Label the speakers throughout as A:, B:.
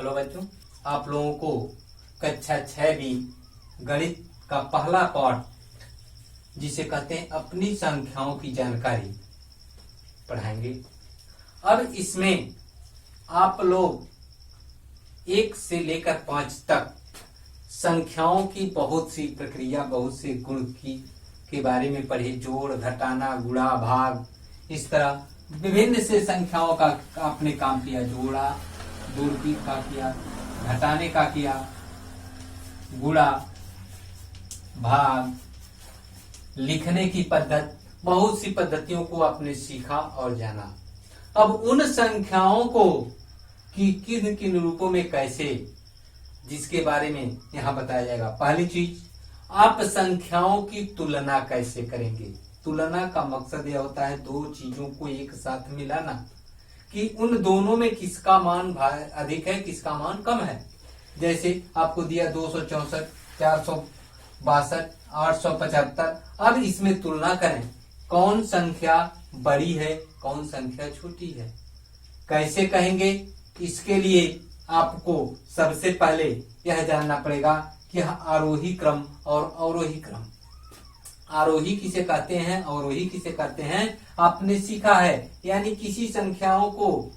A: Hello बच्चों, आप लोगों को कक्षा 6B गणित का पहला पाठ जिसे कहते हैं अपनी संख्याओं की जानकारी पढ़ाएंगे। अब इसमें आप लोग 1 से लेकर 5 तक संख्याओं की बहुत सी प्रक्रिया, बहुत से गुण के बारे में पढ़े। जोड़, घटाना, गुणा, भाग, इस तरह विभिन्न से संख्याओं का आपने काम किया। जोड़ा, दूरबीन का किया, घटाने का किया, गुणा, भाग, लिखने की पद्धति, बहुत सी पद्धतियों को आपने सीखा और जाना। अब उन संख्याओं को कि किन किन रूपों में कैसे, जिसके बारे में यहां बताया जाएगा। पहली चीज, आप संख्याओं की तुलना कैसे करेंगे। तुलना का मकसद यह होता है दो चीजों को एक साथ मिलाना, कि उन दोनों में किसका मान अधिक है, किसका मान कम है। जैसे आपको दिया 264, 462, 875। अब इसमें तुलना करें, कौन संख्या बड़ी है, कौन संख्या छोटी है। कैसे कहेंगे, इसके लिए आपको सबसे पहले यह जानना पड़ेगा कि आरोही क्रम और अवरोही क्रम। आरोही किसे कहते हैं, अवरोही किसे कहते हैं, आपने सीखा है। यानी किसी संख्याओं को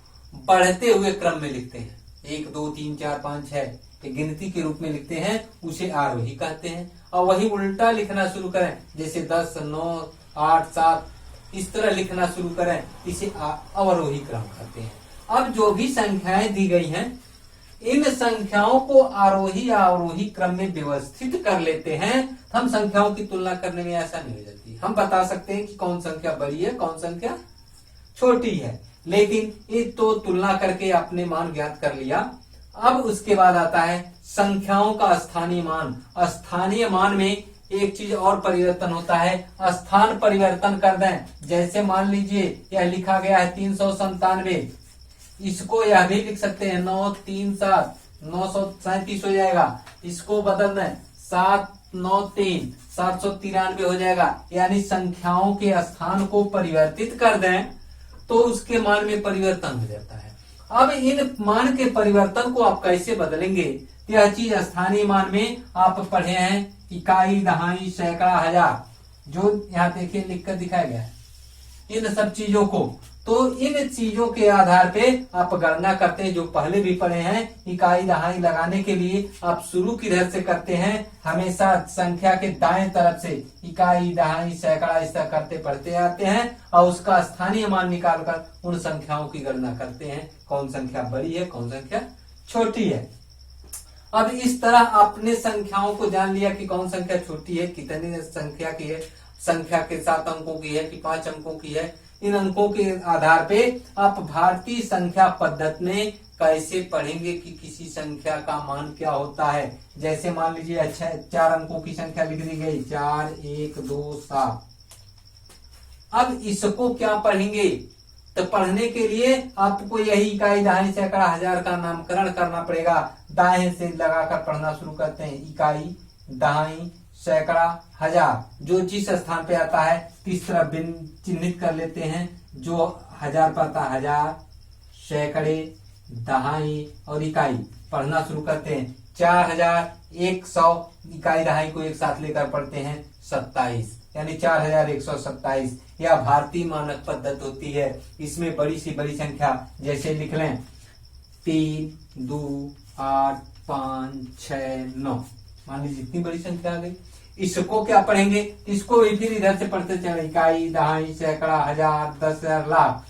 A: बढ़ते हुए क्रम में लिखते हैं, 1 2 3 4 5 6 गिनती के रूप में लिखते हैं, उसे आरोही कहते हैं। और वही उल्टा लिखना शुरू करें, जैसे 10 9 8 7 इस तरह लिखना शुरू करें, इसे अवरोही क्रम कहते हैं। अब जो भी संख्याएं दी गई हैं, इन संख्याओं को आरोही या अवरोही क्रम में व्यवस्थित कर लेते हैं। हम संख्याओं की तुलना करने में आसानी हो जाती है। हम बता सकते हैं कि कौन संख्या बड़ी है, कौन संख्या छोटी है। लेकिन ये तो तुलना करके आपने मान ज्ञात कर लिया। अब उसके बाद आता है संख्याओं का स्थानीय मान। स्थानीय मान में एक चीज और परिवर्तन होता है, स्थान परिवर्तन कर दें। जैसे मान लीजिए यह लिखा गया है 397, इसको यह भी लिख सकते हैं 937, 937 हो जाएगा। इसको बदल दें 793, 793 हो जाएगा। यानी संख्याओं के स्थान को परिवर्तित कर दें तो उसके मान में परिवर्तन हो जाता है। अब इन मान के परिवर्तन को आप कैसे बदलेंगे, यह चीज स्थानीय मान में आप पढ़े हैं, इकाई, दहाई, सैकड़ा, हजार, जो यहाँ देखिए लिखकर दिखाया गया है। इन सब चीजों को, तो इन चीजों के आधार पे आप गणना करते हैं, जो पहले भी पढ़े हैं। इकाई दहाई लगाने के लिए आप शुरू किधर से करते हैं, हमेशा संख्या के दाएं तरफ से इकाई दहाई सैकड़ा इस तरह करते पढ़ते आते हैं, और उसका स्थानीय मान निकालकर उन संख्याओं की गणना करते हैं, कौन संख्या बड़ी है, कौन संख्या छोटी है। अब इस तरह आपने संख्याओं को जान लिया कि कौन संख्या छोटी है, कितनी संख्या की है, संख्या के 7 अंकों की है कि 5 अंकों की है। इन अंकों के आधार पे आप भारतीय संख्या पद्धति में कैसे पढ़ेंगे कि किसी संख्या का मान क्या होता है। जैसे मान लीजिए अच्छा 4 अंकों की संख्या लिख दी गई, 4 1 2 7। अब इसको क्या पढ़ेंगे, तो पढ़ने के लिए आपको यही इकाई दहाई सैकड़ा हजार का नामकरण करना पड़ेगा। दाएं से लगाकर पढ़ना शुरू करते हैं, इकाई दहाई सैकड़ा हजार, जो जिस स्थान पे आता है तीसरा बिंदु चिन्हित कर लेते हैं। जो हजार पर आता है, हजार, सैकड़े, दहाई और इकाई पढ़ना शुरू करते हैं। 4100 इकाई दहाई को एक साथ लेकर पढ़ते हैं 27, यानी 4127। यह भारतीय मानक पद्धति होती है। इसमें बड़ी सी बड़ी संख्या जैसे लिख लें 3 2 8 5 6 9, मान लीजिए जितनी बड़ी संख्या आ गई। इसको क्या पढ़ेंगे, इसको भी फिर इधर से पढ़ते चले, इकाई दहाई सैकड़ा हजार 10,000 लाख,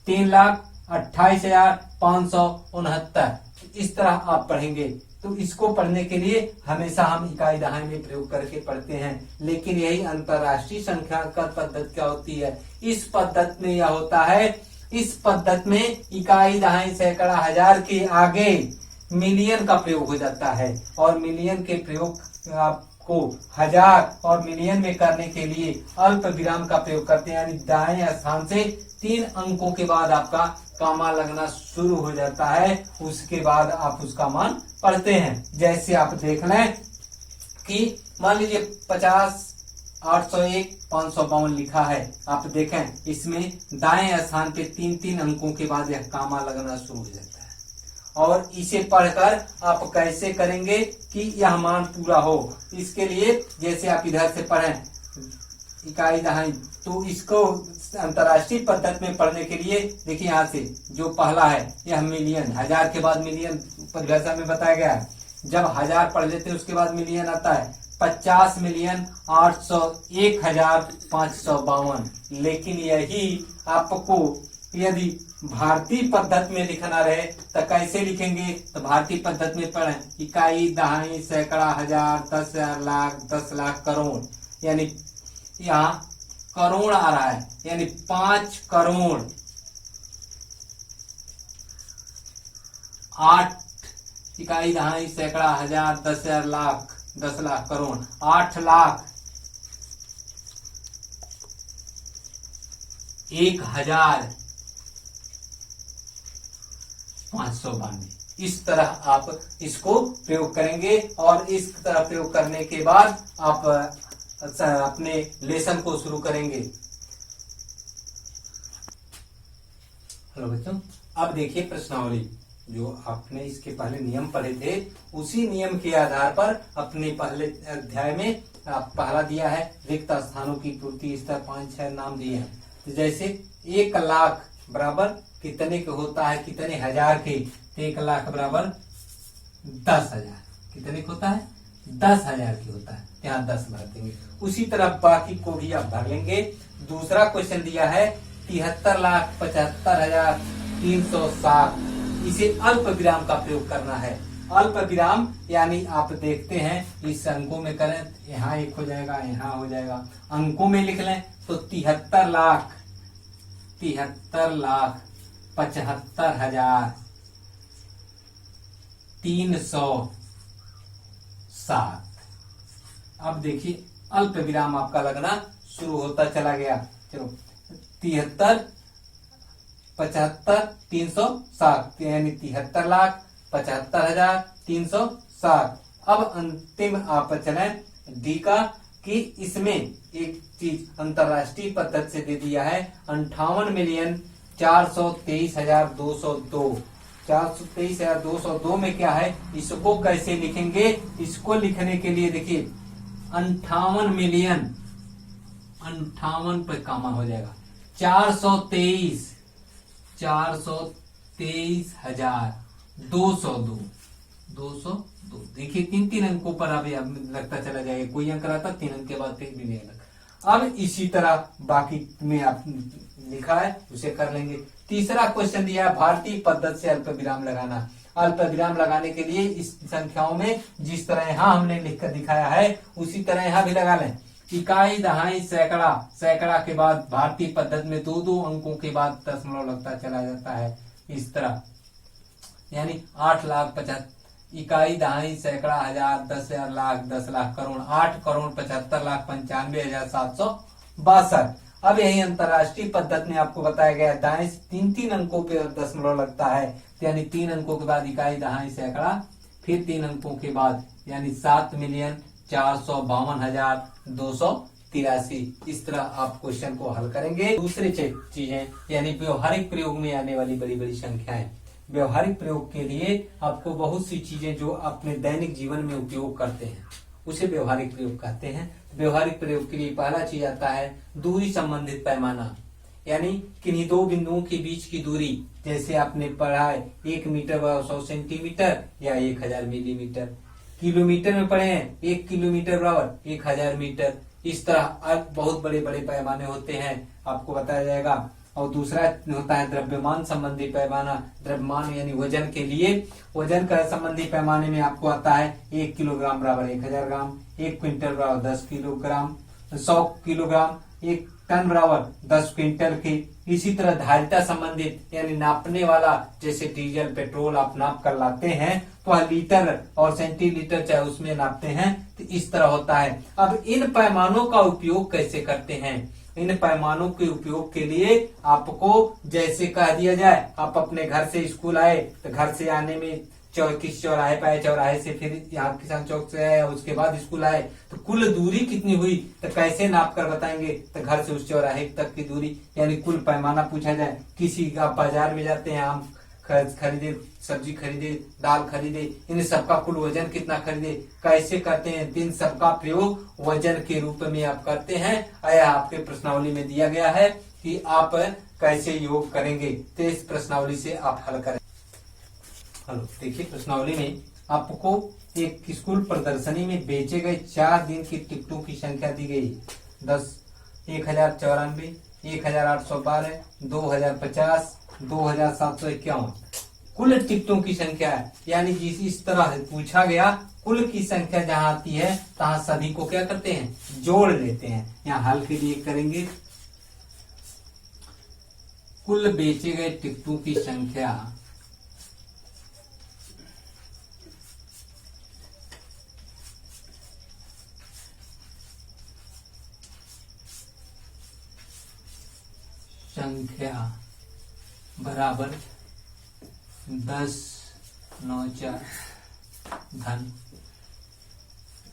A: 3,28,569। इस तरह आप पढ़ेंगे। तो इसको पढ़ने के लिए हमेशा हम इकाई दहाई में प्रयोग करके पढ़ते हैं। लेकिन यही अंतरराष्ट्रीय संख्यांकन पद्धति क्या होती है, इस पद्धति में यह होता है, इस पद्धति में इकाई दहाई सैकड़ा हजार के आगे मिलियन का प्रयोग हो जाता है। और मिलियन के प्रयोग आपको हजार और मिलियन में करने के लिए अल्प विराम का प्रयोग करते हैं। यानी दाएं स्थान से 3 अंकों के बाद आपका कामा लगना शुरू हो जाता है, उसके बाद आप उसका मान पढ़ते हैं। जैसे आप देख लें कि मान लीजिए 50 801 552 लिखा है, आप देखें इसमें दाएं स्थान पे 3 अंकों के बाद यह कामा लगना शुरू हो जाता है। और इसे पढ़कर आप कैसे करेंगे कि यह मान पूरा हो। इसके लिए जैसे आप इधर से पढ़ें इकाई दहाई, तो इसको अंतरराष्ट्रीय पद्धति में पढ़ने के लिए देखिए यहाँ से जो पहला है यह मिलियन, हजार के बाद मिलियन परिभाषा में बताया गया है। जब हजार पढ़ लेते हैं उसके बाद मिलियन आता है 50,801,552। लेकिन यही आपको यदि भारतीय पद्धति में लिखना रहे तो कैसे लिखेंगे, तो भारतीय पद्धति में पढ़ें इकाई दहाई सैकड़ा हजार 10,000 लाख 10 लाख करोड़, यानी यहाँ करोड़ आ रहा है, यानी 5 करोड़ 8 इकाई दहाई सैकड़ा हजार 10,000 लाख 10 लाख करोड़ 8,01,592। इस तरह आप इसको प्रयोग करेंगे और इस तरह प्रयोग करने के बाद आप अपने लेसन को शुरू करेंगे। हेलो बच्चों, अब देखिए प्रश्नावली जो आपने इसके पहले नियम पढ़े थे, उसी नियम के आधार पर अपने पहले अध्याय में पहला दिया है रिक्त स्थानों की पूर्ति, स्तर 5-6 नाम दिए हैं। तो जैसे 1 लाख बराबर कितने के होता है, कितने हजार के, 1 लाख बराबर 10,000, कितने का होता है 10,000 की होता है, यहाँ 10 भर देंगे। उसी तरह बाकी को भी आप भर लेंगे। दूसरा क्वेश्चन दिया है 73,75,360, इसे अल्प विराम का प्रयोग करना है। अल्प विराम यानी आप देखते हैं इस अंकों में करें, यहाँ 1 हो जाएगा, यहाँ हो जाएगा, अंकों में लिख लें तो 73,75,360। अब देखिए अल्प विराम आपका लगना शुरू होता चला गया। चलो 73,75,360 यानी 73,75,360। अब अंतिम आप चलें डी का, कि इसमें एक चीज अंतरराष्ट्रीय पद्धति से दे दिया है 58,423,202। 423,202 में क्या है, इसको कैसे लिखेंगे, इसको लिखने के लिए देखिए 58 पे कामा हो जाएगा, 423,202। देखिए 3 अंकों पर अभी लगता चला जाएगा, कोई अंक रहता 3 अंक के बाद फिर भी नहीं लगा। अब इसी तरह बाकी में आप लिखा है उसे कर लेंगे। तीसरा क्वेश्चन दिया है भारतीय पद्धति से अल्प विराम लगाना। अल्प विराम लगाने के लिए इस संख्याओं में जिस तरह यहाँ हमने लिखकर दिखाया है उसी तरह यहाँ भी लगा लें। इकाई दहाई सैकड़ा, सैकड़ा के बाद भारतीय पद्धति में 2-2 अंकों के बाद दशमलव लगता चला जाता है इस तरह, यानी 8,50,000 इकाई दहाई सैकड़ा हजार 10,000 लाख 10 लाख करोड़ 8,75,95,762। अब यही अंतरराष्ट्रीय पद्धति में आपको बताया गया है दाएं 3-3 अंकों पे दशमलव लगता है, यानी 3 अंकों के बाद इकाई दहाई सैकड़ा, फिर 3 अंकों के बाद यानी 7,452,283। इस तरह आप क्वेश्चन को हल करेंगे। दूसरी चीजें यानी व्यवहारिक प्रयोग में आने वाली बड़ी बड़ी संख्याएं। व्यवहारिक प्रयोग के लिए आपको बहुत सी चीजें जो अपने दैनिक जीवन में उपयोग करते हैं उसे व्यवहारिक प्रयोग कहते हैं। व्यवहारिक प्रयोग के लिए पहला चीज आता है दूरी संबंधित पैमाना, यानी किन्हीं 2 बिंदुओं के बीच की दूरी, जैसे आपने पढ़ा है 1 मीटर बराबर 100 सेंटीमीटर या 1000 मिलीमीटर। किलोमीटर में पढ़े हैं 1 किलोमीटर बराबर 1000 मीटर। इस तरह बहुत बड़े बड़े पैमाने होते हैं, आपको बताया जाएगा। और दूसरा होता है द्रव्यमान संबंधी पैमाना। द्रव्यमान यानी वजन के लिए, वजन का संबंधी पैमाने में आपको आता है 1 किलोग्राम बराबर 1000 ग्राम, 1 क्विंटल बराबर 10 किलोग्राम, 100 किलोग्राम, 1 टन बराबर 10 क्विंटल के। इसी तरह धारिता संबंधित यानी नापने वाला, जैसे डीजल पेट्रोल आप नाप कर लाते हैं तो लीटर और सेंटीलीटर चाहे उसमें नापते हैं, तो इस तरह होता है। अब इन पैमानों का उपयोग कैसे करते हैं, इन पैमानों के उपयोग के लिए आपको जैसे कह दिया जाए, आप अपने घर से स्कूल आए तो घर से आने में किस चौराहे पे आए, चौराहे से फिर यहाँ किसान चौक से आए, उसके बाद स्कूल आए, तो कुल दूरी कितनी हुई तो कैसे नाप कर बताएंगे, तो घर से उस चौराहे तक की दूरी यानी कुल पैमाना पूछा जाए। किसी आप बाजार में जाते हैं, आम खरीदे, सब्जी खरीदे, दाल खरीदे, इन सबका कुल वजन कितना खरीदे, कैसे करते हैं, इन सबका प्रयोग वजन के रूप में आप करते हैं। यह आपके प्रश्नावली में दिया गया है कि आप कैसे योग करेंगे, तो इस प्रश्नावली से आप हल करें। हेलो, देखिए प्रश्नावली में आपको एक स्कूल प्रदर्शनी में बेचे गए 4 दिन की टिकटों की संख्या दी गई 10,1094, 1,812, 2,050, 2,751 कुल टिकटों की संख्या है। यानी जिस इस तरह पूछा गया, कुल की संख्या जहां आती है तहां सभी को क्या करते हैं, जोड़ लेते हैं। यहाँ हल के लिए करेंगे, कुल बेचे गए टिकटों की संख्या बराबर 10, 9, 4 धन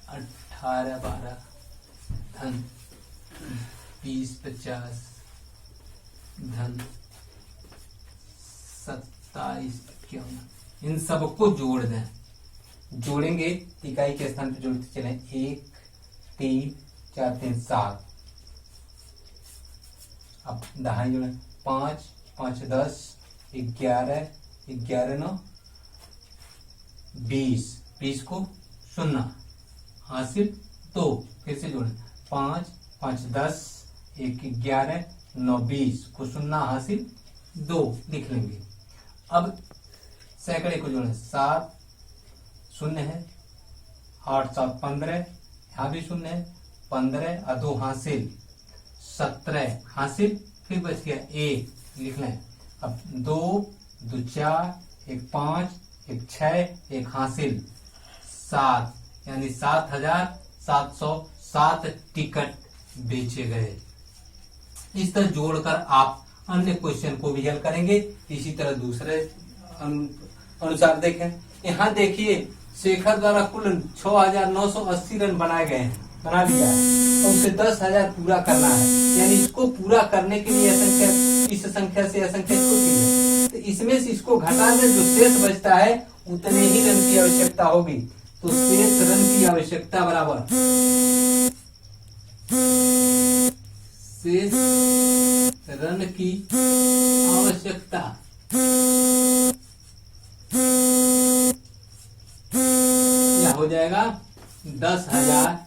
A: 18, 12 धन 20, 50 धन 27, 51 इन सबको जोड़ दें। जोड़ेंगे इकाई के स्थान पर जोड़ते चले, 1, 3, 4, 3, 7। अब दहाई जोड़े, 5, 5, 10, 11, 11, 9, 20, 20 को 0 हासिल 2, फिर से जोड़े, 5, 5, 10, 1, 11, 9, 20 को 0 हासिल 2 लिख लेंगे। अब सैकड़े को जोड़े, 7 0 है, 8, 7, 15, यहाँ भी 0 है, 15 और 2 हासिल 17 हासिल, फिर बच गया 1 लिख लें। अब 2, 2, 4, 1, 5, 1, 6, 1 हासिल 7, यानी 7,707 टिकट बेचे गए। इस तरह जोड़कर आप अन्य क्वेश्चन को भी हल करेंगे। इसी तरह दूसरे अनुसार देखें, यहाँ देखिए शेखर द्वारा कुल 6,980 रन बनाए गए हैं, बना लिया है, और उसे 10,000 पूरा करना है। यानी इसको पूरा करने के लिए इस संख्या से संख्या छोटी है, तो इसमें से इसको घटा दें, जो शेष बचता है उतने ही रन की आवश्यकता होगी। तो शेष रन की आवश्यकता बराबर शेष रन की आवश्यकता यह हो जाएगा 10,000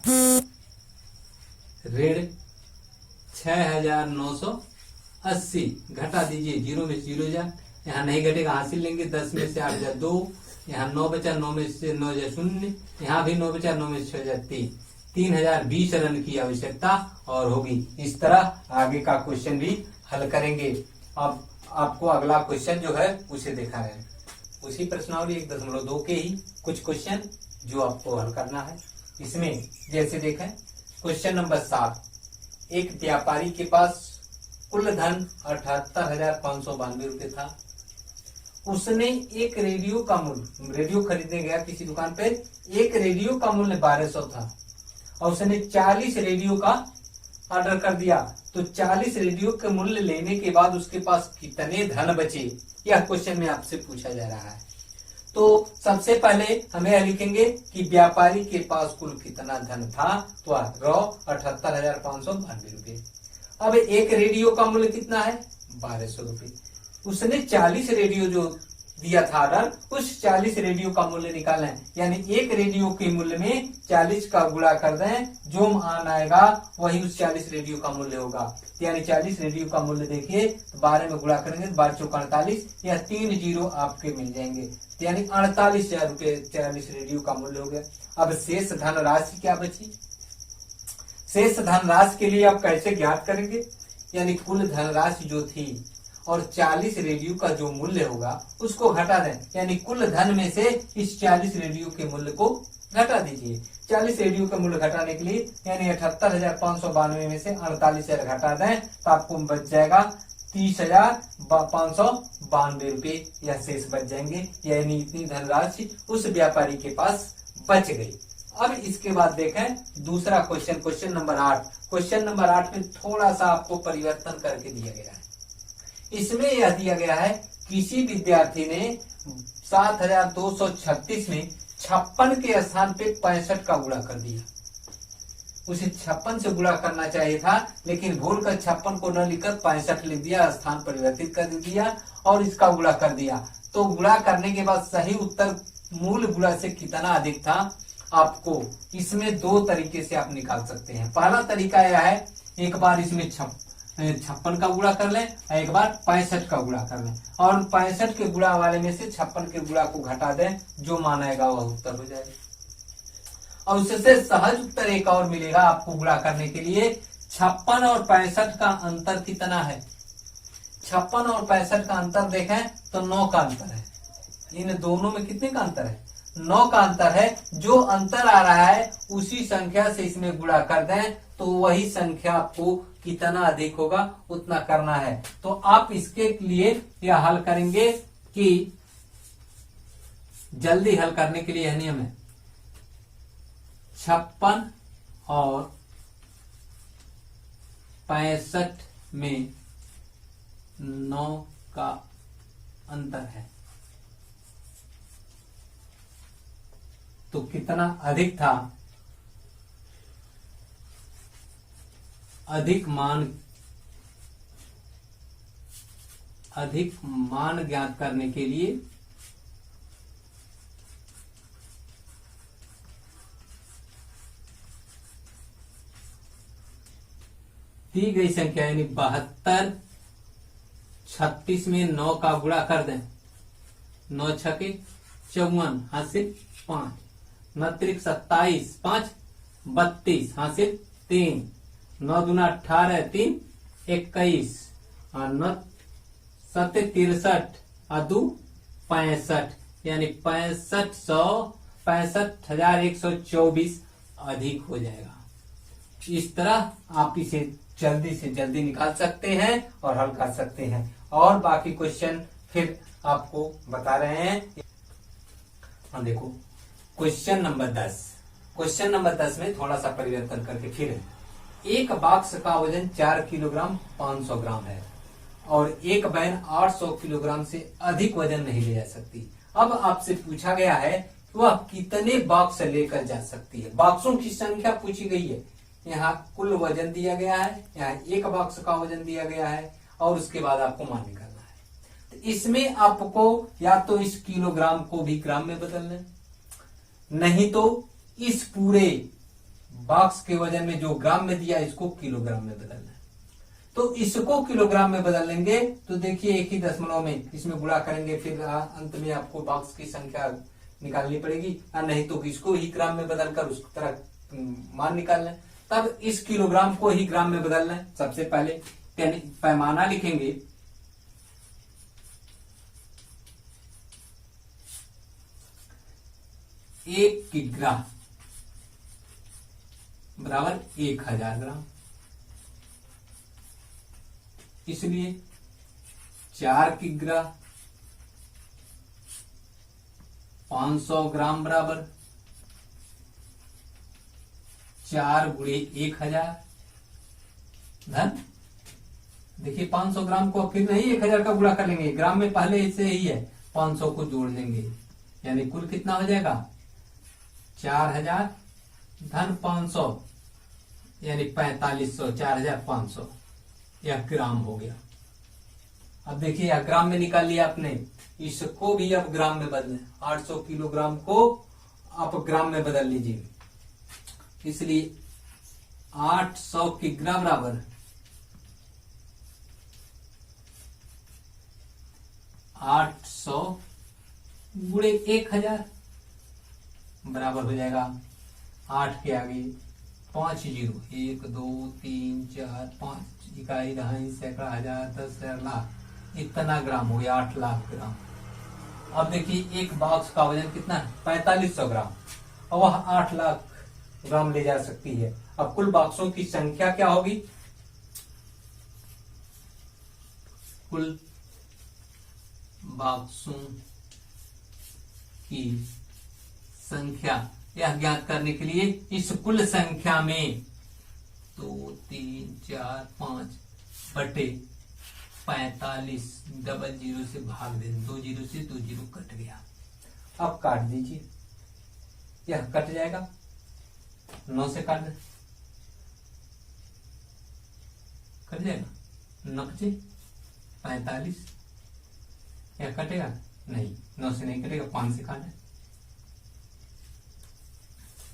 A: ऋण 6,980। घटा दीजिए, 0 में 0 जा, यहाँ नहीं घटेगा, हासिल लेंगे, 10 में से 8 जा 2, यहाँ 9 बचा, 9 में से 9 जा 0, यहाँ भी 9 बचा, 9 में से 6 जा 3, 3,020 रन की आवश्यकता और होगी। इस तरह आगे का क्वेश्चन भी हल करेंगे। अब आपको अगला क्वेश्चन जो है उसे देखा है, उसी प्रश्नावली 1.2 के ही कुछ क्वेश्चन जो आपको हल करना है। इसमें जैसे देखें, क्वेश्चन नंबर 7, एक व्यापारी के पास कुल धन 78,592 रुपए था। उसने एक रेडियो का मूल्य, रेडियो खरीदने गया किसी दुकान पे, एक रेडियो का मूल्य 1200 था और उसने 40 रेडियो का ऑर्डर कर दिया। तो 40 रेडियो के मूल्य लेने के बाद उसके पास कितने धन बचे, यह क्वेश्चन में आपसे पूछा जा रहा है। तो सबसे पहले हमें यह लिखेंगे कि व्यापारी के पास कुल कितना धन था, तो 78,592 रुपए। अब एक रेडियो का मूल्य कितना है, 1200 रुपए। उसने 40 रेडियो जो दिया था ऑर्डर, उस 40 रेडियो का मूल्य निकालना है। यानी एक रेडियो के मूल्य में 40 का गुणा कर दें, जो मान आएगा वही उस 40 रेडियो का मूल्य होगा। यानी 40 रेडियो का मूल्य देखिए, तो 12 में गुणा करेंगे तो 12 चौक 48, या 3 जीरो आपके मिल जाएंगे, यानी 48,000 रुपए 40 रेडियो का मूल्य हो गया। अब शेष धन राशि क्या बची, शेष धन राशि के लिए आप कैसे ज्ञात करेंगे, यानी कुल धनराशि जो थी और 40 रेडियो का जो मूल्य होगा उसको घटा दें। यानी कुल धन में से इस 40 रेडियो के मूल्य को घटा दीजिए। 40 रेडियो का मूल्य घटाने के लिए यानी 78,592 में से 48,000 घटा दें तो आपको बच जाएगा 30,592 रुपए, यह शेष बच जाएंगे। यानी इतनी धनराशि उस व्यापारी के पास बच गई। अब इसके बाद देखें दूसरा question, question number 8। Question number 8 में थोड़ा सा आपको परिवर्तन करके दिया गया है। इसमें यह दिया गया है किसी विद्यार्थी ने 7236 में 56 के स्थान पे 65 का गुणा कर दिया। उसे 56 से गुणा करना चाहिए था, लेकिन भूल कर 56 को न लिखकर 65 लिख दिया, स्थान परिवर्तित कर दिया और इसका गुणा कर दिया। तो गुणा करने के बाद सही उत्तर मूल गुणा से कितना अधिक था, आपको इसमें दो तरीके से आप निकाल सकते हैं। पहला तरीका यह है, एक बार इसमें 56 का गुणा कर लें, एक बार 65 का गुणा कर लें, और 65 के गुणा वाले में से 56 के गुणा को घटा दें, जो मान आएगा वह उत्तर हो जाएगा। और उससे सहज उत्तर एक और मिलेगा आपको गुणा करने के लिए। 56 और 65 का अंतर कितना है? 56 और 65 का अंतर देखें तो 9 का अंतर है। इन दोनों में कितने का अंतर है? 9 का अंतर है। जो अंतर आ रहा है उसी संख्या से इसमें गुणा कर दें, तो वही संख्या आपको कितना अधिक होगा उतना करना है। तो आप इसके लिए यह हल करेंगे कि जल्दी हल करने के लिए यह नियम है, 56 और 65 में 9 का अंतर है, तो कितना अधिक था? अधिक मान ज्ञात करने के लिए दी गई संख्या यानी 72 36 में 9 का गुणा कर दें। 9 छके 54 हासिल 5, 9 त्रिक 27, 5 32 हासिल 3, 9 दूना 18, 3 21 और 9 7 63 और 2 65 यानी 65,124 अधिक हो जाएगा। इस तरह आप इसे जल्दी से जल्दी निकाल सकते हैं और हल कर सकते हैं। और बाकी क्वेश्चन फिर आपको बता रहे हैं। हम देखो क्वेश्चन नंबर 10। क्वेश्चन नंबर 10 में थोड़ा सा परिवर्तन करके फिर है। एक बॉक्स का वजन 4 किलोग्राम 500 ग्राम है और एक बैन 800 किलोग्राम से अधिक वजन नहीं ले जा सकती। अब आपसे पूछा गया है कि वह कितने बॉक्स लेकर जा सकती है। बॉक्सों की संख्या पूछी गई है। यहाँ कुल वजन दिया गया है, यहाँ एक बॉक्स का वजन दिया गया है और उसके बाद आपको मान निकालना है। तो इसमें आपको या तो इस किलोग्राम को भी ग्राम में बदल लें, नहीं तो इस पूरे बॉक्स के वजन में जो ग्राम में दिया इसको किलोग्राम में बदलना है। तो इसको किलोग्राम में बदल लेंगे तो देखिए एक ही दशमलव में इसमें गुणा करेंगे, फिर अंत में आपको बॉक्स की संख्या निकालनी पड़ेगी, और नहीं तो इसको ही ग्राम में बदलकर उस तरह मान निकाल लें। तब इस किलोग्राम को ही ग्राम में बदल लें। सबसे पहले पैमाना लिखेंगे, एक किग्रा बराबर 1000 ग्राम, इसलिए 4 किग्रा 500 ग्राम बराबर 4 गुणे 1000 धन, देखिए 500 ग्राम को फिर नहीं 1000 का गुणा कर लेंगे, ग्राम में पहले इससे ही है, 500 को जोड़ लेंगे यानी कुल कितना हो जाएगा 4000 धन 500 यानी 4500, 4500 यह ग्राम हो गया। अब देखिए यह ग्राम में निकाल लिया आपने, इसको भी अब ग्राम में बदलें। 800 किलोग्राम को आप ग्राम में बदल लीजिए, इसलिए 800 किग्रा बराबर 800 गुणे 1000 बराबर हो जाएगा 8 के आगे 5 जीरो, 1 2 3 4 5 इकाई दहाई सैकड़ा हजार 10,000 लाख, इतना ग्राम हो गया 8 लाख ग्राम। अब देखिए एक बॉक्स का वजन कितना है 4500 ग्राम और वह 8 लाख ग्राम ले जा सकती है। अब कुल बॉक्सों की संख्या क्या होगी, कुल बॉक्सों की संख्या यह ज्ञात करने के लिए इस कुल संख्या में 2 3 4 5 बटे 45 डबल जीरो से भाग दे, 2 जीरो से 2 जीरो कट गया। अब काट दीजिए, यह कट जाएगा, 9 से काट दे, कट जाएगा, 9 से 45, यह कटेगा नहीं, 9 से नहीं कटेगा, 5 से काट दे,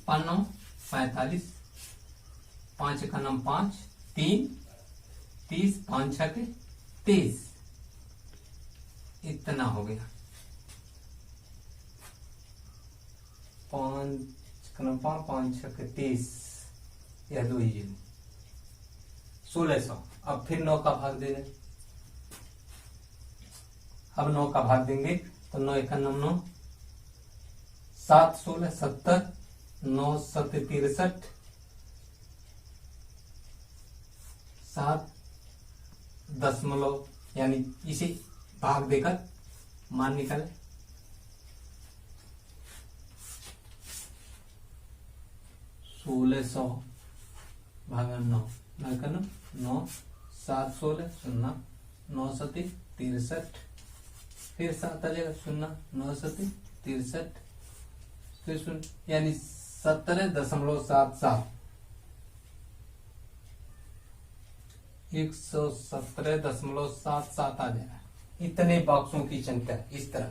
A: 5 9 45, 5 का नाम 5, 3 30, 5 6 के 30, इतना हो गया। 5 का नाम 5, 5 6 के 30, यह 2 ही 1600। अब फिर 9 का भाग दे दें, अब 9 का भाग देंगे तो 9 1 9 9, 7 16 70, 9 7 63, 7 दशमलव, यानी इसे भाग देकर मान निकाले। (1600) भागा 9, 9 7 16 0, 9 7 63, फिर 7 आ जाएगा 0, 9 7 63, फिर 0, यानी 17.77, 117.77 आ जाएगा। इतने बॉक्सों की संख्या, इस तरह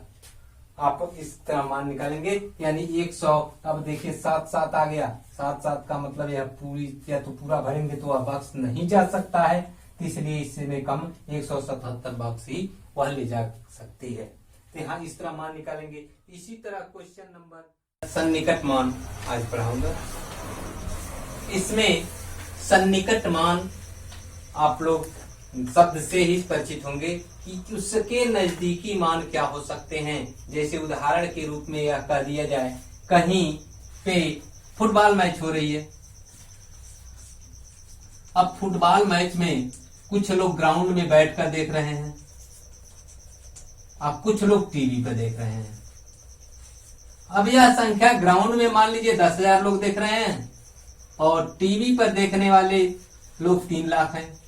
A: आप इस तरह मान निकालेंगे, यानी 100। अब देखिए 7 7 आ गया, 7 7 का मतलब यह पूरी, या तो पूरा भरेंगे तो वह बॉक्स नहीं जा सकता है, तो इसलिए इसमें कम 177 बॉक्स ही वह ले जा सकती है। तो यहाँ इस तरह मान निकालेंगे। इसी तरह क्वेश्चन नंबर सन्निकट मान आज पढ़ाऊंगा। इसमें सन्निकट मान आप लोग शब्द से ही परिचित होंगे कि उसके नजदीकी मान क्या हो सकते हैं। जैसे उदाहरण के रूप में यह कह दिया जाए, कहीं पे फुटबॉल मैच हो रही है। अब फुटबॉल मैच में कुछ लोग ग्राउंड में बैठकर देख रहे हैं, अब कुछ लोग टीवी पर देख रहे हैं। अब यह संख्या ग्राउंड में मान लीजिए 10,000 लोग देख रहे हैं और टीवी पर देखने वाले लोग 3 लाख हैं।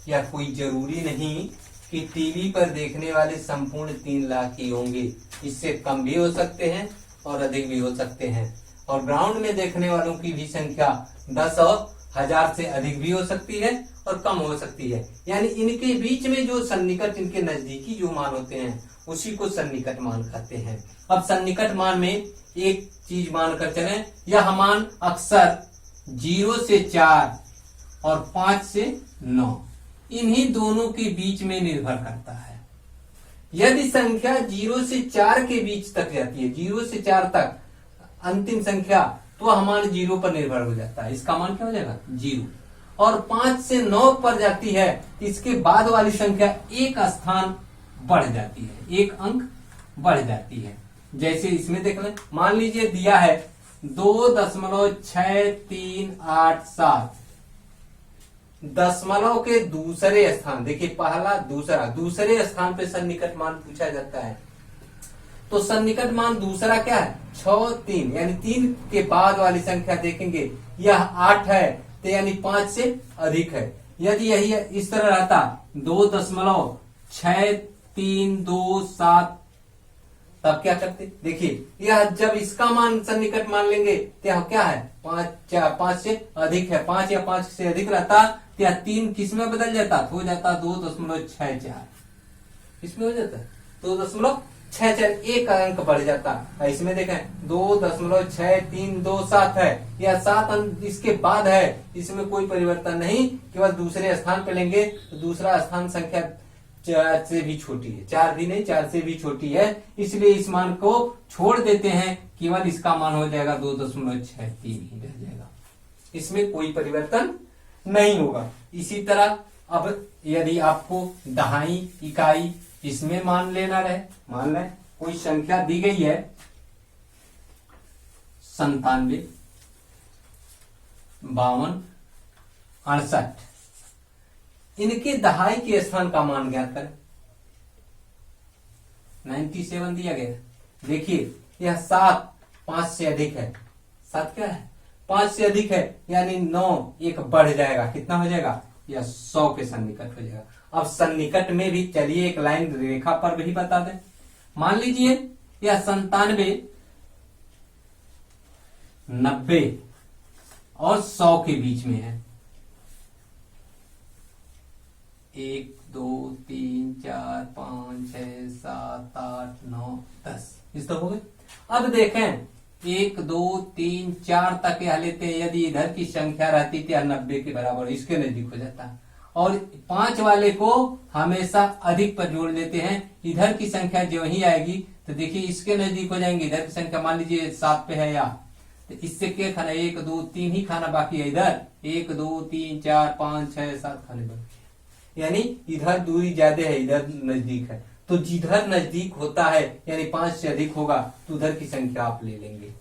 A: या कोई जरूरी नहीं कि टीवी पर देखने वाले संपूर्ण 3 लाख ही होंगे, इससे कम भी हो सकते हैं और अधिक भी हो सकते हैं। और ग्राउंड में देखने वालों की भी संख्या 10 और 1000 से अधिक भी हो सकती है और कम हो सकती है। यानी इनके बीच में जो सन्निकट, इनके नजदीकी जो मान होते हैं उसी को सन्निकट मान कहते हैं। अब सन्निकट मान में एक चीज मानकर चलें, यह मान अक्सर 0 से 4 और 5 से 9 इन्हीं दोनों के बीच में निर्भर करता है। यदि संख्या 0 से 4 के बीच तक जाती है, 0 से 4 तक अंतिम संख्या, तो वह मान 0 पर निर्भर हो जाता है, इसका मान क्या हो जाएगा 0। और 5 से 9 पर जाती है, इसके बाद वाली संख्या एक स्थान बढ़ जाती है, एक अंक बढ़ जाती है। जैसे इसमें देख लें, मान लीजिए दिया है 2.6387, दशमलव के दूसरे स्थान, देखिए पहला दूसरे स्थान पे सन्निकट मान पूछा जाता है। तो सन्निकट मान दूसरा क्या है 6 3, यानी 3 के बाद वाली संख्या देखेंगे, यह 8 है, तो यानी 5 से अधिक है। यदि यही इस तरह रहता 2.6327, तब क्या करते, देखिए यह जब इसका मान सन्निकट मान लेंगे तो यह क्या है 5 से अधिक है, 5 या 5 से अधिक रहता तो यह 3 किस में बदल जाता, हो जाता 2.64, इसमें हो जाता 2.64, एक अंक बढ़ जाता। इसमें देखें 2.6327 है, यह 7 अंक इसके बाद है, इसमें कोई परिवर्तन नहीं, केवल दूसरे स्थान पे लेंगे तो दूसरा स्थान संख्या 4 से भी छोटी है, 4 भी नहीं 4 से भी छोटी है, इसलिए इस मान को छोड़ देते हैं, केवल इसका मान हो जाएगा 2.63 ही रह जाएगा, इसमें कोई परिवर्तन नहीं होगा। इसी तरह अब यदि आपको दहाई इकाई इसमें मान लेना रहे, मान लें कोई संख्या दी गई है 97 52 68, इनके दहाई के स्थान का मान ज्ञात करें। 97 दिया गया, देखिए यह 7 5 से अधिक है, 7 क्या है 5 से अधिक है, यानी 9 एक बढ़ जाएगा, कितना हो जाएगा या 100 के सन्निकट हो जाएगा। अब सन्निकट में भी चलिए एक लाइन रेखा पर भी बता दें। मान लीजिए यह 97, 90 और 100 के बीच में है। 1 2 3 4 5 6 7 8 9 10 इस तक हो गए। अब देखें 1 2 3 4 तक यह लेते हैं, यदि इधर की संख्या रहती थी 90 के बराबर, इसके नजदीक हो जाता है। और 5 वाले को हमेशा अधिक पर जोड़ लेते हैं। इधर की संख्या जो ही आएगी तो देखिए इसके नजदीक हो जाएंगे। इधर की संख्या मान लीजिए 7 पे है या, तो इससे क्या खाना, 1 2 3 ही खाना बाकी है। इधर 1 2 3 4 5 6 7 खाने बाकी है, यानी इधर दूरी ज्यादा है, इधर नजदीक है। तो जिधर नजदीक होता है यानी 5 से अधिक होगा तो उधर की संख्या आप ले लेंगे।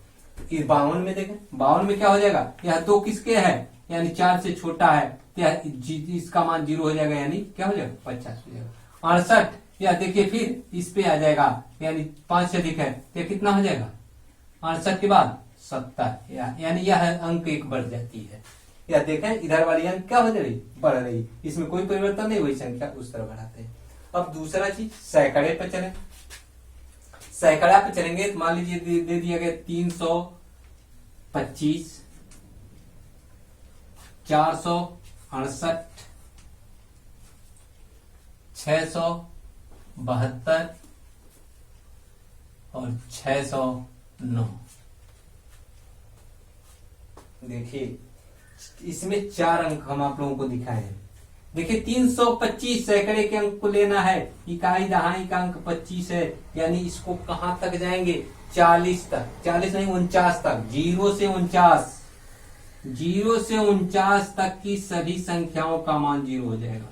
A: 52 में देखें, 52 में क्या हो जाएगा, यह 2 किसके है यानी 4 से छोटा है, इसका मान 0 हो जाएगा, यानी क्या हो जाएगा 50 हो जाएगा। 68 या देखिए फिर इस पे आ जाएगा, यानी 5 से अधिक है तो कितना हो जाएगा 68 के बाद 70, यानी यह अंक 1 बढ़ जाती है। या देखें इधर वाली अंक क्या हो रही, बढ़ रही, इसमें कोई परिवर्तन नहीं, वही संख्या उस तरह बढ़ाते हैं। अब दूसरा चीज सैकड़े पे चले। सैकड़ा पे चलेंगे तो मान लीजिए दे दिया गया 325, 468, 672 और 609। देखिए इसमें 4 अंक हम आप लोगों को दिखाए हैं। देखिए 325 सैकड़े के अंक को लेना है, इकाई दहाई का अंक 25 है, यानी इसको कहां तक जाएंगे 40 तक, 40 नहीं 49 तक, 0 से 49 तक की सभी संख्याओं का मान 0 हो जाएगा।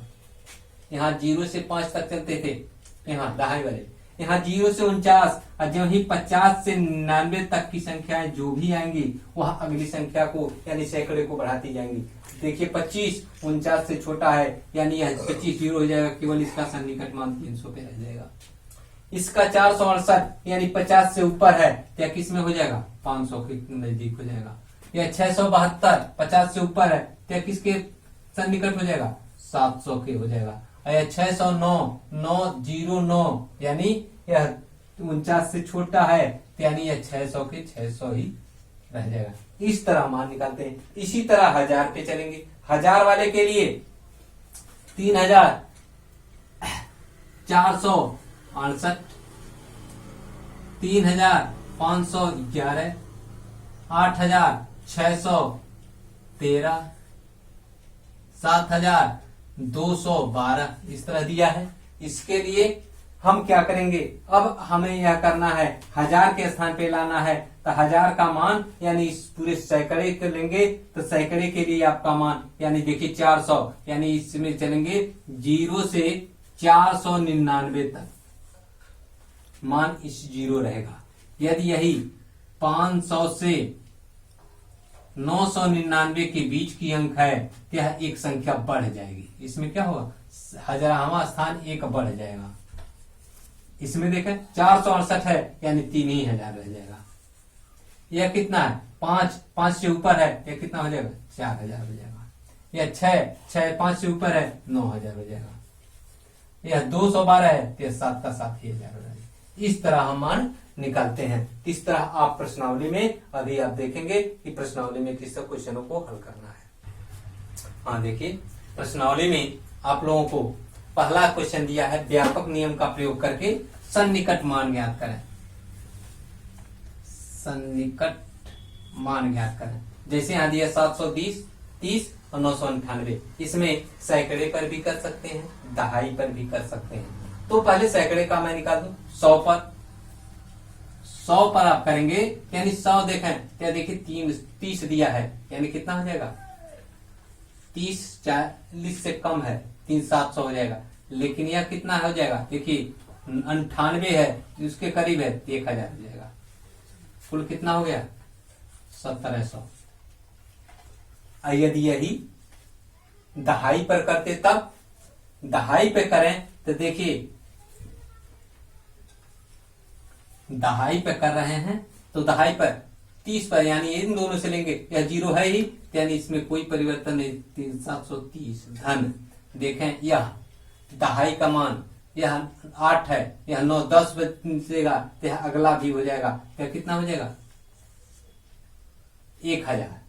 A: यहाँ 0 से 5 तक चलते थे, यहाँ दहाई वाले, यहाँ 0 से 49 और जो ही 50 से 99 तक की संख्याएं जो भी आएंगी वह अगली संख्या को यानी सैकड़े को बढ़ाती जाएंगी। देखिए 25 49 से छोटा है, यानी यह 25 0 हो जाएगा, केवल इसका सन्निकट मान 300 पे रह जाएगा। इसका 468 यानी 50 से ऊपर है क्या किस में हो जाएगा 500 के नजदीक हो जाएगा। या 672 50 से ऊपर है क्या किसके सन्निकट हो जाएगा 700 के हो जाएगा। या 609 909 यानी यह 49 से छोटा है तो यानी यह 600 के 600 ही रह जाएगा। इस तरह मान निकालते हैं। इसी तरह 1000 पे चलेंगे। 1000 वाले के लिए 3468, 3511, 8613, 7212 इस तरह दिया है। इसके लिए हम क्या करेंगे, अब हमें यह करना है 1000 के स्थान पे लाना है, तो 1000 का मान यानी इस पूरे सैकड़े को लेंगे तो सैकड़े के लिए आपका मान यानी देखिए 400, यानी इसमें चलेंगे 0 से 499 तक मान इस 0 रहेगा। यदि यही 500 से 999 के बीच की अंक है तो यह एक संख्या बढ़ जाएगी। इसमें क्या होगा 1000वां स्थान 1 बढ़ जाएगा। इसमें देखें 468 है यानी 3000 रह जाएगा। यह कितना है 5 से ऊपर है, यह कितना हो जाएगा 4000 हो जाएगा। यह 6 5 से ऊपर है 9000 हो जाएगा। यह 212 है तो 7 का 7 ही 1000 हो जाएगा। इस तरह हम मान निकालते हैं। इस तरह आप प्रश्नावली में अभी आप देखेंगे कि प्रश्नावली में किस क्वेश्चनों को हल करना है। हाँ देखिए प्रश्नावली में आप लोगों को पहला क्वेश्चन दिया है, व्यापक नियम का प्रयोग करके सन्निकट मान ज्ञात करें। सन्निकट मान ज्ञात करें। जैसे यहां दिया 730, 30 और 998। इसमें सैकड़े पर भी कर सकते हैं, दहाई पर भी कर सकते हैं। तो पहले सैकड़े का मैं निकाल दूं 100 पर। 100 पर आप करेंगे यानी 100 देखें क्या देखिए 30 दिया है यानी कितना हो जाएगा 30 40 से कम है 3700 हो जाएगा। लेकिन यह कितना हो जाएगा देखिए 98 है उसके करीब है 1000 हो जाएगा। कुल कितना हो गया 1700। यदि यही दहाई पर करते तब दहाई पे करें तो देखिए दहाई पे कर रहे हैं तो दहाई पर 30 पर, यानी इन दोनों से लेंगे, यह 0 है ही, यानी इसमें कोई परिवर्तन नहीं। 730 धन, देखें यह दहाई का मान, यह 8 है, यह 9 10 बचेगा, तो यह अगला भी हो जाएगा, यह कितना हो जाएगा 1000।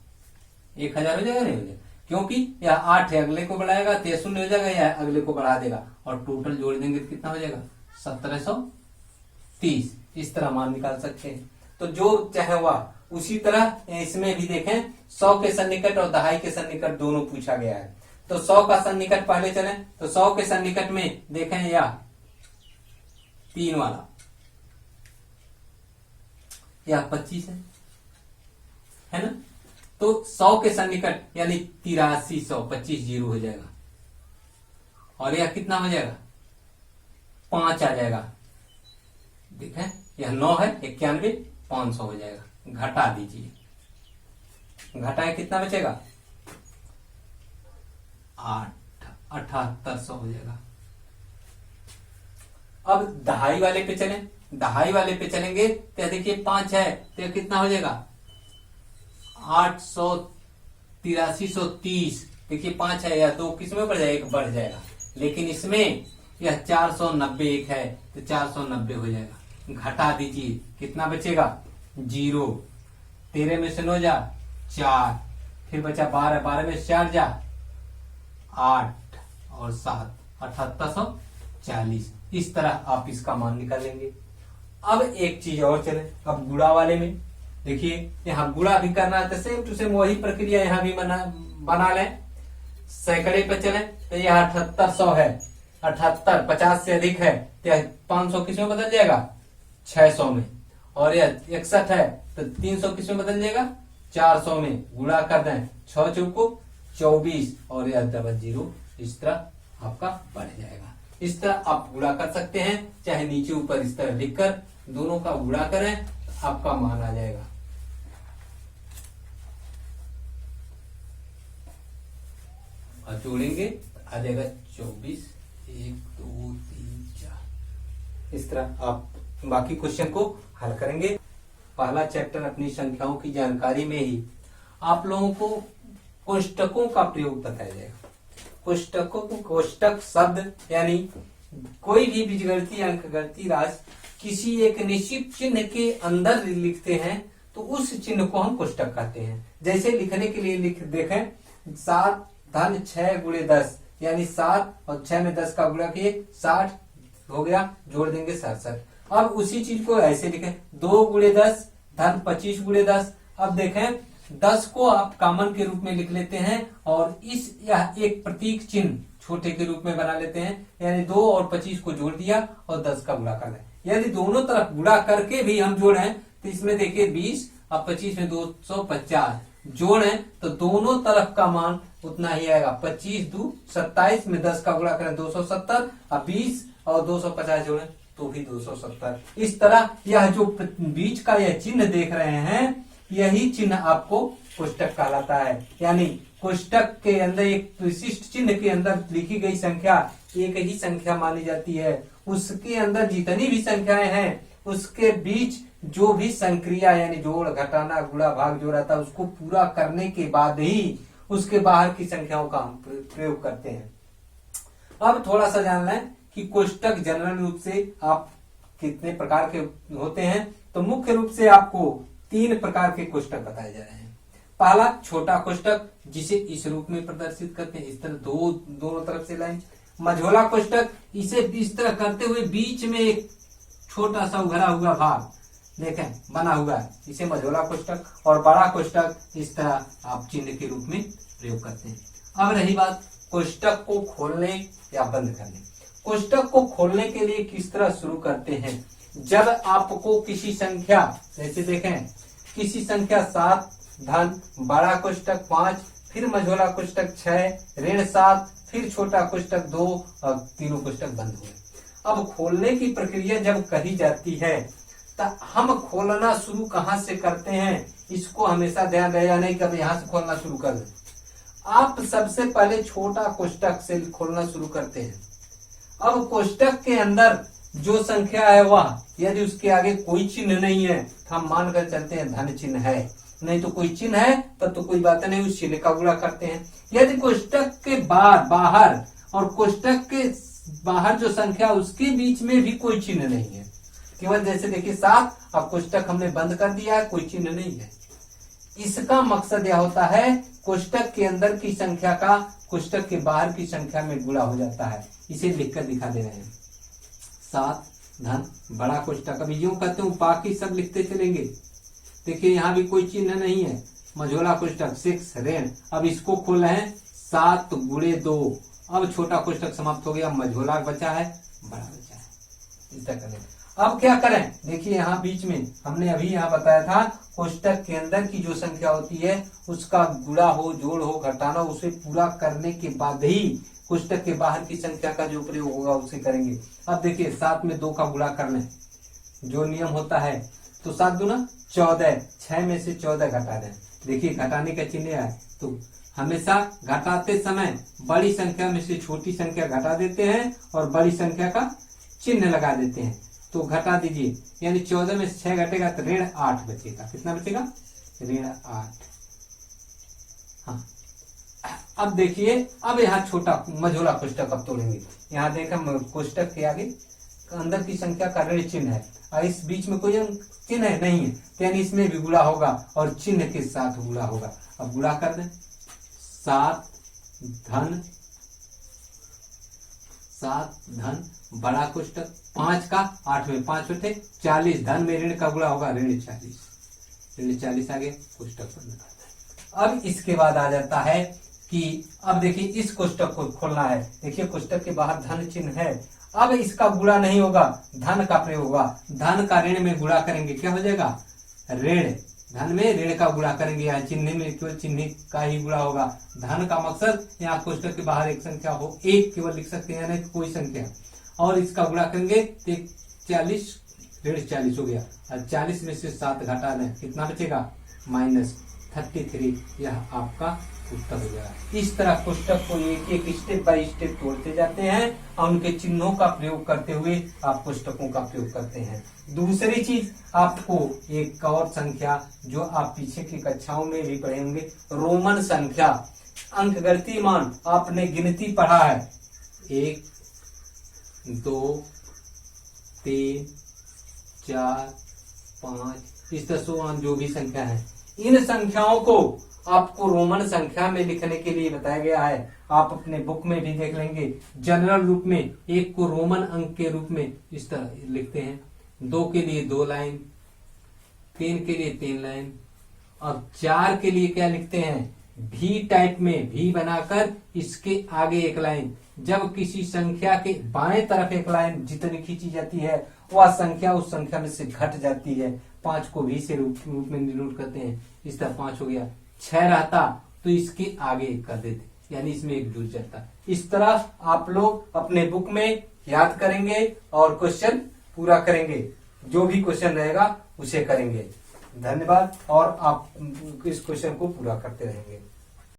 A: 1000 हो जाएगा, नहीं हो जाएगा, क्योंकि यह 8 है, अगले को बढ़ाएगा तो यह 0 हो जाएगा, यह अगले को बढ़ा देगा, और टोटल जोड़ देंगे तो कितना हो जाएगा 1730। इस तरह मान निकाल सकते हैं। तो जो चाहे हुआ उसी तरह इसमें भी देखें, 100 के सन्निकट और दहाई के सन्निकट दोनों पूछा गया है। तो 100 का सन्निकट पहले चले, तो 100 के सन्निकट में देखें यह 3 वाला, यह 25 है ना। तो 100 के सन्निकट यानी 8300, 25 0 हो जाएगा, और यह कितना हो जाएगा 5 आ जाएगा। देखें यह 9 है, 91, 500 हो जाएगा, घटा दीजिए, घटाए कितना बचेगा 7800 हो जाएगा। अब दहाई वाले पे चलें, दहाई वाले पे चलेंगे तो देखिए 5 है, तो कितना हो जाएगा 8330। देखिए 5 है, या 2 किसमें बढ़ जाएगा, 1 बढ़ जाएगा, लेकिन इसमें यह 490 एक है, तो 490 हो जाएगा। घटा दीजिए कितना बचेगा 0, 13 में से 9 जा 4, फिर बचा 12, 12 में से 4 जा 8 और 7, 7840। इस तरह आप इसका मान निकालेंगे। अब एक चीज और चले, अब गुणा वाले में देखिए, यहाँ गुणा भी करना है तो सेम टू सेम वही प्रक्रिया यहाँ भी बना लें। सैकड़े पे चले तो यह 7800 है, 78 50 से अधिक है तो 500 किस में बदल जाएगा 600 में, और यह 61 है तो 300 किस में बदल जाएगा 400 में। गुणा कर दें 6 चौको 24, और यह 00, इस तरह आपका बढ़ जाएगा। इस तरह आप गुणा कर सकते हैं, चाहे नीचे ऊपर इस तरह लिखकर दोनों का गुणा करें, आपका मान आ जाएगा। और जोड़ेंगे आ जाएगा 24, 1 2 3 4। इस तरह आप बाकी क्वेश्चन को हल करेंगे। पहला चैप्टर अपनी संख्याओं की जानकारी में ही आप लोगों को कोष्टकों का प्रयोग बताया जाएगा। कोष्टकों को, कोष्टक शब्द यानी कोई भी बीजगणितीय अंकगणितीय राशि किसी एक निश्चित चिन्ह के अंदर लिखते हैं तो उस चिन्ह को हम कोष्टक कहते हैं। जैसे लिखने के लिए देखें 7 धन 6 गुणे 10, यानी 7 और 6 में 10 का गुणा किए 60 हो गया, जोड़ देंगे 67। अब उसी चीज को ऐसे लिखें 2 गुणे 10 धन 25 गुणे 10। अब देखें 10 को आप कॉमन के रूप में लिख लेते हैं और यह एक प्रतीक चिन्ह छोटे के रूप में बना लेते हैं, यानी 2 और 25 को जोड़ दिया और 10 का गुणा कर दें। यदि दोनों तरफ गुणा करके भी हम जोड़ें तो इसमें देखिए 20 और 25 में 250 जोड़ें तो दोनों तरफ का मान उतना ही आएगा। 25 2 27 में 10 का गुणा करें 270, और 20 और 250 जोड़ें तो भी 270। इस तरह यह जो बीच का यह चिन्ह देख रहे हैं, यही चिन्ह आपको कोष्टक कहलाता है। यानी कोष्टक के अंदर एक विशिष्ट चिन्ह के अंदर लिखी गई संख्या एक ही संख्या मानी जाती है। उसके अंदर जितनी भी संख्याएं हैं उसके बीच जो भी संक्रिया यानी जोड़ घटाना गुणा भाग जो रहता है उसको पूरा करने के बाद ही उसके बाहर की संख्याओं का हम प्रयोग करते हैं। अब थोड़ा सा जान लें कि कोष्टक जनरल रूप से आप कितने प्रकार के होते हैं। तो मुख्य रूप से आपको 3 प्रकार के कोष्टक बताए जा रहे हैं। पहला छोटा कोष्टक जिसे इस रूप में प्रदर्शित करते हैं, इस तरह दोनों तरफ से लाइन। मझोला कोष्टक इसे इस तरह करते हुए बीच में एक छोटा सा उभरा हुआ भाग देखें बना हुआ है, इसे मझोला कोष्टक। और बड़ा कोष्टक इस तरह आप चिन्ह के रूप में प्रयोग करते हैं। अब रही बात कोष्टक को खोलने या बंद करने। कोष्टक को खोलने के लिए किस तरह शुरू करते हैं, जब आपको किसी संख्या जैसे देखें किसी संख्या 7 धन बड़ा कोष्टक 5 फिर मझोला कोष्टक 6 ऋण 7 फिर छोटा कोष्टक 2 और तीनों कोष्टक बंद हुए। अब खोलने की प्रक्रिया जब कही जाती है तो हम खोलना शुरू कहां से करते हैं, इसको हमेशा ध्यान रहेगा नहीं कभी यहां से खोलना शुरू कर दें। आप सबसे पहले छोटा कोष्टक से खोलना शुरू करते हैं। अब कोष्टक के अंदर जो संख्या है वह यदि उसके आगे कोई चिन्ह नहीं है तो हम मानकर चलते हैं धन चिन्ह है, नहीं तो कोई चिन्ह है तब तो कोई बात नहीं, उस चिन्ह का गुणा करते हैं। यदि कोष्टक के बाहर और कोष्टक के बाहर जो संख्या उसके बीच में भी कोई चिन्ह नहीं है, केवल जैसे देखिए 7, अब कोष्टक हमने बंद कर दिया है, कोई चिन्ह नहीं है। इसका मकसद यह होता है कोष्टक के अंदर की संख्या का कोष्टक के बाहर की संख्या में गुणा हो जाता है। इसे लिखकर दिखा दे रहे हैं। 7 धन बड़ा कोष्टक, अभी यूं कहते हूं बाकी सब लिखते चलेंगे। देखिए यहाँ भी कोई चिन्ह नहीं है, मझोला कोष्टक 6 ऋण। अब इसको खोल रहे हैं 7 गुणे 2, अब छोटा कोष्टक समाप्त हो गया, मझोला बचा है, बड़ा बचा है। इस तरह करें। अब क्या करें, देखिए यहाँ बीच में हमने अभी यहाँ बताया था कोष्टक के अंदर की जो संख्या होती है उसका गुणा हो, जोड़ हो, घटाना, उसे पूरा करने के बाद ही कोष्टक के बाहर की संख्या का जो प्रयोग होगा उसे करेंगे। अब देखिए 7 में 2 का गुणा कर लें, जो नियम होता है, तो 7 दूना 14, 6 में से 14 घटा दें। देखिए घटाने का चिन्ह है, तो हमेशा घटाते समय बड़ी संख्या में से छोटी संख्या घटा देते हैं और बड़ी संख्या का चिन्ह लगा देते हैं। तो घटा दीजिए, यानी 14 में 6 घटेगा तो ऋण 8 बचेगा। कितना बचेगा? ऋण 8। हाँ, अब देखिए, अब यहाँ छोटा मझोला कोष्टक अब तोड़ेंगे। यहाँ देखा कोष्टक के आगे अंदर की संख्या का ऋण चिन्ह है और इस बीच में कोई चिन्ह है नहीं है, यानी इसमें भी गुणा होगा और चिन्ह के साथ गुणा होगा। अब गुणा कर दें, 7 धन बड़ा कोष्टक 5 का 8 में 5 उठे 40, धन में ऋण का गुणा होगा, ऋण 40 आगे कोष्टक बंद करता है। अब इसके बाद आ जाता है कि अब देखिए इस कोष्टक को खोलना है। देखिए कोष्टक के बाहर धन चिन्ह है, अब इसका गुणा नहीं होगा, धन का प्रयोग होगा। धन का ऋण में गुणा करेंगे, क्या हो जाएगा? ऋण। धन में ऋण का गुणा करेंगे, यहाँ चिन्ह में केवल चिन्ह का ही गुणा होगा। धन का मकसद यहाँ कोष्टक के बाहर एक संख्या हो, एक केवल लिख सकते हैं, यानी कोई संख्या, और इसका गुणा करेंगे तो 40 ऋण 40 हो गया और 40 में से 7 घटा दें, कितना बचेगा? -33। यह आपका उत्तर हो जाएगा। इस तरह कोष्टक को एक स्टेप बाय स्टेप तोड़ते जाते हैं और उनके चिन्हों का प्रयोग करते हुए आप कोष्टकों का प्रयोग करते हैं। दूसरी चीज, आपको एक और संख्या जो आप पीछे की कक्षाओं में भी पढ़े होंगे, रोमन संख्या, अंकगणितीय मान आपने गिनती पढ़ा है, 1 2 3 4 5, इस तरह जो भी संख्या है, इन संख्याओं को आपको रोमन संख्या में लिखने के लिए बताया गया है। आप अपने बुक में भी देख लेंगे, जनरल रूप में 1 को रोमन अंक के रूप में इस तरह लिखते हैं, 2 के लिए 2 लाइन, 3 के लिए 3 लाइन और 4 के लिए क्या लिखते हैं? भी टाइप में भी बनाकर इसके आगे 1 लाइन। जब किसी संख्या के बाएं तरफ 1 लाइन जितनी खींची जाती है वह संख्या उस संख्या में से घट जाती है। 5 को भी से रूप में डिनोट करते हैं, इस तरह 5 हो गया। 6 रहता तो इसके आगे 1 कर देते, यानी इसमें 1 जुड़ जाता। इस तरह आप लोग अपने बुक में याद करेंगे और क्वेश्चन पूरा करेंगे, जो भी क्वेश्चन रहेगा उसे करेंगे। धन्यवाद, और आप इस क्वेश्चन को पूरा करते रहेंगे।